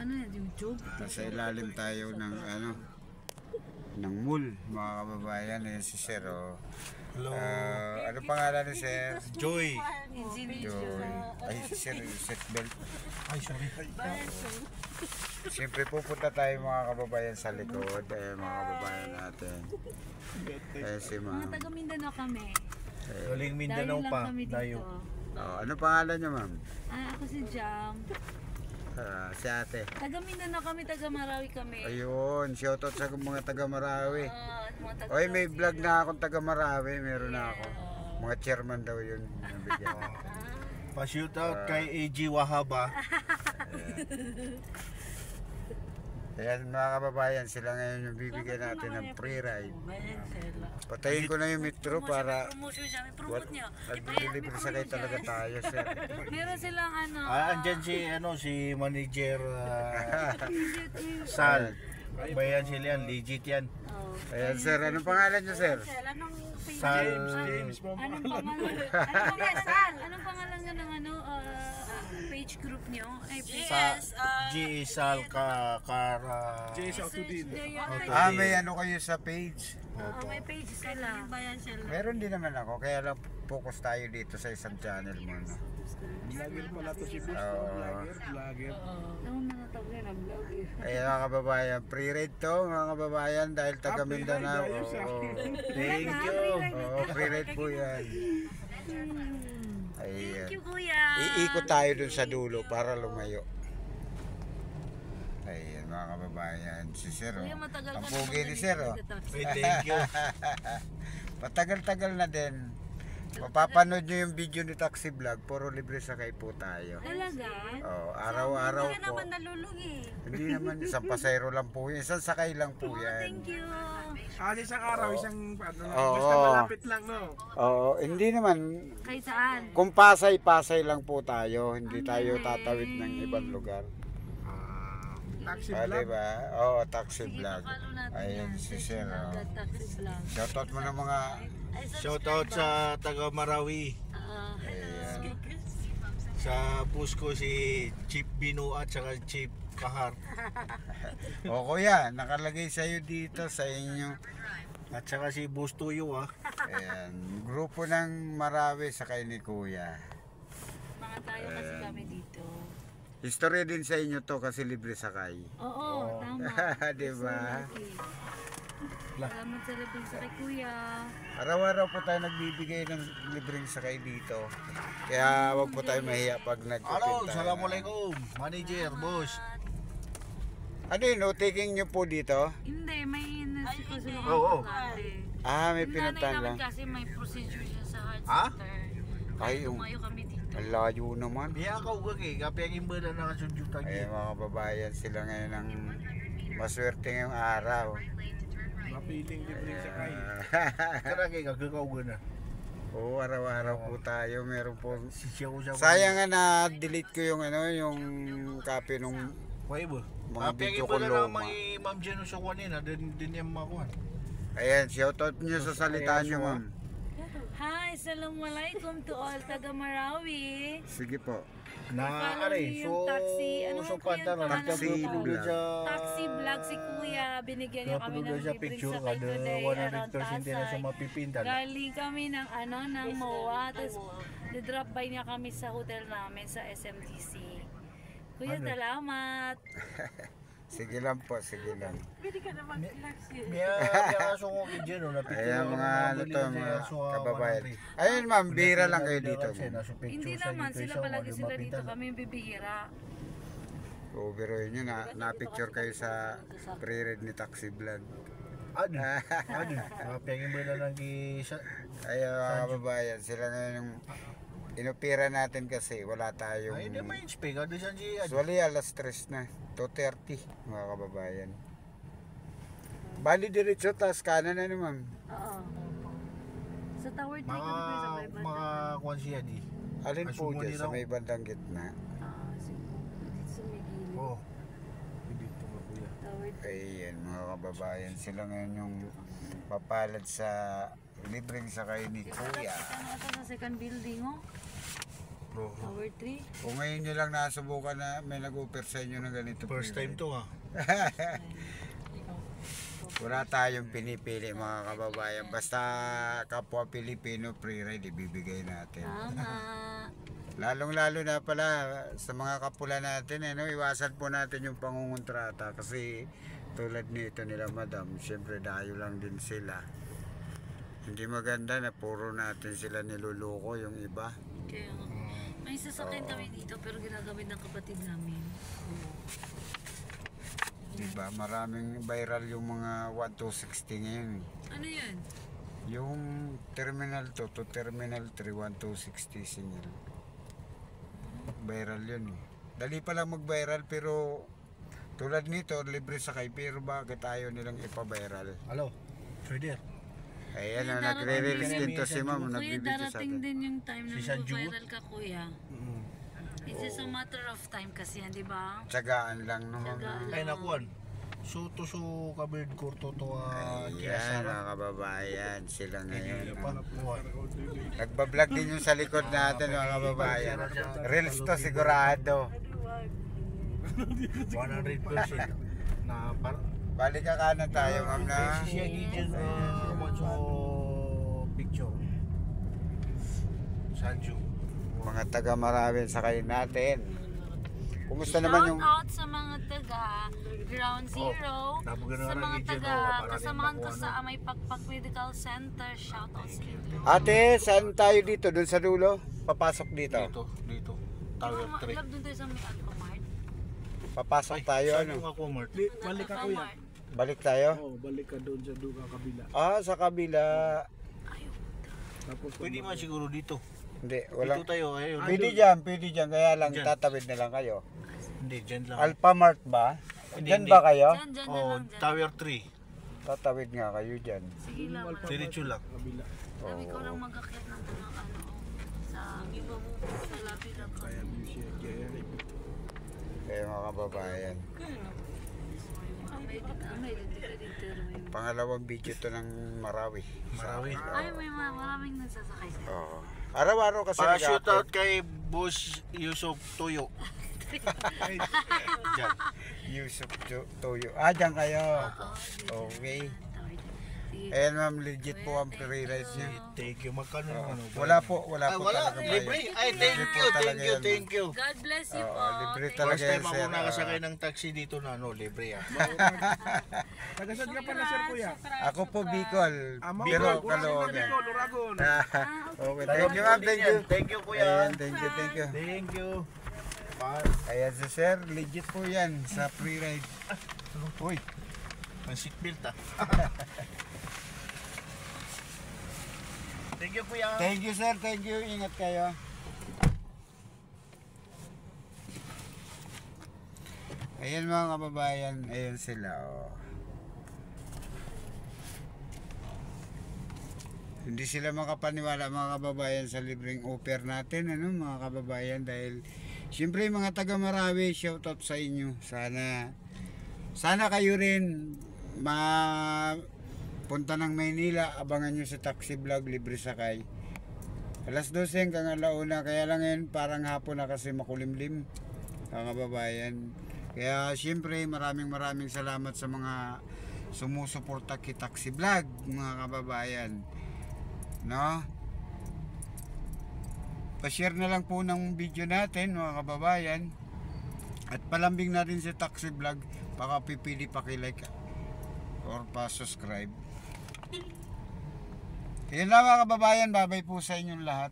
ano yan, YouTube. Nasa ilalim tayo ng ng mall, mga kababayan. Ayan si Sir, oh. Hello. Ano pangalan ni Sir? Joy. Joy. Ay, si Sir, seatbelt. Ay, sorry. Siyempre pupunta tayo mga kababayan sa likod. Ayan mga kababayan natin. Ayan si Mga ma'am. taga Mindanao kami. Galing Mindanao Dayo lang pa. kami dito. Dayo. Oh, ano pangalan niyo, ma'am? Ako si Jam. Si ate. Taga Mindanao kami, taga Marawi kami. Ayun, shoutout sa mga taga Marawi. Mga taga Oy, may vlog na akong taga Marawi. Meron na ako. Mga chairman daw yun. Nabigyan ko. Pa-shootout kay AG Wahaba. Ayan mga kababayan, sila ngayon yung bibigyan natin ng free ride. Patayin ko na yung metro para promotion siya. May promote niyo. nag-deliver sa kayo talaga tayo, sir. Meron silang ano. Andyan si manager Sal. Bayan sila yan, legit yan. Ayan sir, anong pangalan niyo, sir? Sal. Anong pangalan? Anong pangalan nga ng page group niyo? G. Sal Kara. May ano kayo sa page? May page sila. Meron din naman ako, kaya lang focus tayo dito sa isang channel mo. No? Vlogger pala to si Boss. Vlogger. Anong mga tawag yan ang vlogger? Ayan mga kababayan, free ride to mga kababayan dahil taga Mindanao. Thank you. Oo, free ride po yan. Ayan. Thank you, kuya. Iikot tayo dun sa dulo para lumayo. Ayan mga kababayan, si Sir. Kuya, matagal Ang ka pugi na ni Sir. Thank you. Patagal-tagal na din. Mapapanood nyo yung video ni Taxi Vlog, puro libre sakay po tayo. Talaga? Oh, araw-araw po. nalulugi. Hindi naman, isang pasayro lang po yan. Isang sakay lang po yan. Thank you. Isang araw, isang Oo. basta malapit lang, no? Oo, hindi naman. Kahit saan? Kung Pasay lang po tayo. Hindi tayo tatawid ng ibang lugar. Taxi Ah, vlog. diba? Oo, Taxi Vlog. Follow natin Ayan yan. si Sir. Oh. Taxi vlog. Shoutout mo ng mga... Shoutout sa taga Marawi. Ayan. Sa bus ko si Chief Bino at saka Chief Kahar. O kuya, nakalagay sa'yo dito sa inyo. At saka si Boss Tuyo Ayan. Grupo ng Marawi sa kay ni kuya. Mga tayo kasi kami dito. History din sa inyo to kasi libre sakay. Oo, tama. Diba? Salamat sa libreng sa kay kuya. Araw-araw po tayo nagbibigay ng libreng sakay dito. Kaya wag po tayo mahiya pag nagpapinta. Hello, assalamualaikum. Manager, boss. Ano yun, taking nyo po dito? Hindi, may nasikasulungan Oo. May Yung nanay pinuntahan namin lang. kasi may procedure siya sa heart Ha? center. Ay, yung Tumayo kami dito. ang layo naman. Biya ka ugag kapag yung bala na kasunjutan Ay, mga kababayan, sila ngayon ang maswerte ngayong araw. Mapiling libre sakay. Karagay ka kakaugan na. Oo, araw-araw po tayo. Meron po. Siya ko siya. Sayang nga na-delete ko yung yung copy nung Why ba? mga video ko na luma. may Ma'am Jeno sa kanina, din yung makuha. Ayan, shoutout nyo sa salita nyo, ma'am. Hi, assalamualaikum to all taga Marawi. Sige po. Na Follow niyo yung taxi. Ano so mo kuya ang pantara, pangalan Taxi mo? vlog. Taxi vlog si kuya. Binigyan niya kami ng siya libreng picture sakay kada today around 100% din na sa Pasay. mapipindan. Galing kami ng ng MOA. Tapos drop by niya kami sa hotel namin sa SMTC. Kuya, salamat. Sige lang po, sige lang. Biya kaso ko kay Jeno na picture. Ayan mga ano to, mga kababayan. Ayun ma'am, bira lang kayo dito. Hindi naman sila palagi sila dito. Kami yung bibihira. Uberoin nyo, na-picture kayo sa pre-read ni Taxi Vlog. Ano? Kapag mo na lang Ayun mga kababayan, sila ngayon yung inopera natin kasi wala tayong... Ay, hindi may speak. Ano siya siya? Usually alas 3 na, 2:30 mga kababayan. Bali diretso, taas kanan na naman. Oo. Sa Tower 3 Mga kami kayo sa may banda. mga kwan siya di. Alin Ay, po sumuli dyan sa raw. may bandang gitna. Dito sa may gilid. Oh. Dito ka kuya. Tower 3. Ayan mga kababayan, sila ngayon yung papalad sa libreng sakay ni Kuya. Ito sa second building, oh. Oo. Tower 3. Kung ngayon nyo lang nasubukan na may nag-offer sa inyo ng ganito. First time to ha. Wala tayong pinipili mga kababayan. Basta kapwa Pilipino free ride ibibigay natin. Tama. Lalong-lalo na pala sa mga kapula natin, iwasan po natin yung pangungontrata kasi tulad nito nila madam, syempre dayo lang din sila. Hindi maganda na puro natin sila niluluko yung iba. Kaya may sasakyan kami dito pero ginagamit ng kapatid namin. Diba? Maraming viral yung mga 1260 ngayon. Ano yun? Yung Terminal 2 to Terminal 3, 1260 singil. Viral yun eh. Dali pa lang mag-viral pero tulad nito, libre sakay pero bakit ayaw nilang ipa-viral? Hello, trader. Ayan na, Kuya, nagre-release darating din to si ma'am, Kuya, nagbibideo sa darating atin. din yung time na Si San Jude? mag-viral ka, kuya. It's just a matter of time kasi yan, di ba? Tsagaan lang naman. Tsagaan. Ay nakuan. So to so kabird ko to Ayan mga kababayan, sila ngayon. Panapuan. Nagbablog din yung sa likod natin mga kababayan. Reels to sigurado. 100% na para Balik ka kanan tayo ma'am na. siya gigen mo picture. Sanju. Mga taga Marawin sakay natin. Kumusta naman yung Shout out sa mga taga Ground Zero, napagano sa na mga region, taga para kasamahan din ko makuha sa Amay Pakpak Medical Center. Shout out sa inyo. Ate, saan tayo dito? Doon sa dulo? Papasok dito. Dito. Tower 3. Love doon tayo sa may Alphamart. Papasok tayo Saan ano? yung ako, Mart? Balik ka kuya. Balik tayo? Oo, balik ka doon sa duga kabila. Ah, sa kabila. Tapos Pwede man siguro dito. Hindi, Dito walang. tayo, ayun. Pwede dyan. Kaya lang Dyan. tatawid na lang kayo. Hindi, dyan lang. Alphamart ba? Hindi, Dyan hindi. ba kayo? Dyan Oh, lang dyan. Tower 3. Tatawid nga kayo dyan. Sige lang. Diretso lang. kabila. Sabi ko lang mag-akyat ng ano sa iba mo sa lapit ako. Kaya mo siya kaya. Kaya mga kababayan. May dito rin. Pangalawang video to ng Marawi. Marawi. Ay, may maraming nagsasakay sa. Oo. Araw-araw kasi Para shoot out nag-upload. kay Boss Yusuf Tuyo. Dyan. Yusuf Toyo. Ah, dyan kayo. Okay. Ayan ma'am, legit po ang free rides niya. Thank you. Magkano yung ano? Wala po Ay, talaga wala. bayad. Libre. Ay, thank Libre you. po talaga Thank you. yan, Thank you. God bless you Oo, po. libre Thank talaga First yan, time ako sir. nakasakay ng taxi dito na ano, libre ah. Taga-saan ka pala sir kuya? Ako po Bicol. Amo, Pero Uragon, Caloocan. Uragon. Okay, thank you ma'am, thank you. Thank you, kuya. Ayan, thank you, thank you. Thank you. Ayan si sir, legit po yan sa free ride. Uy, Ang seatbelt ah. Thank you, kuya. thank you sir, thank you. Ingat kayo. Ayan mga kababayan, ayan sila oh. Hindi sila makapaniwala mga kababayan sa libreng offer natin mga kababayan dahil siyempre mga taga Marawi, shoutout sa inyo. Sana kayo rin punta ng Maynila, abangan nyo sa taxi vlog libre sakay. Alas 12 hanggang alauna, kaya lang ngayon parang hapon na kasi makulimlim mga kababayan. Kaya siyempre maraming salamat sa mga sumusuporta kay taxi vlog mga kababayan. No? Pa-share na lang po ng video natin mga kababayan. At palambing natin si taxi vlog, baka pipili paki-like or pa-subscribe. Yan lang mga kababayan, babay po sa inyong lahat.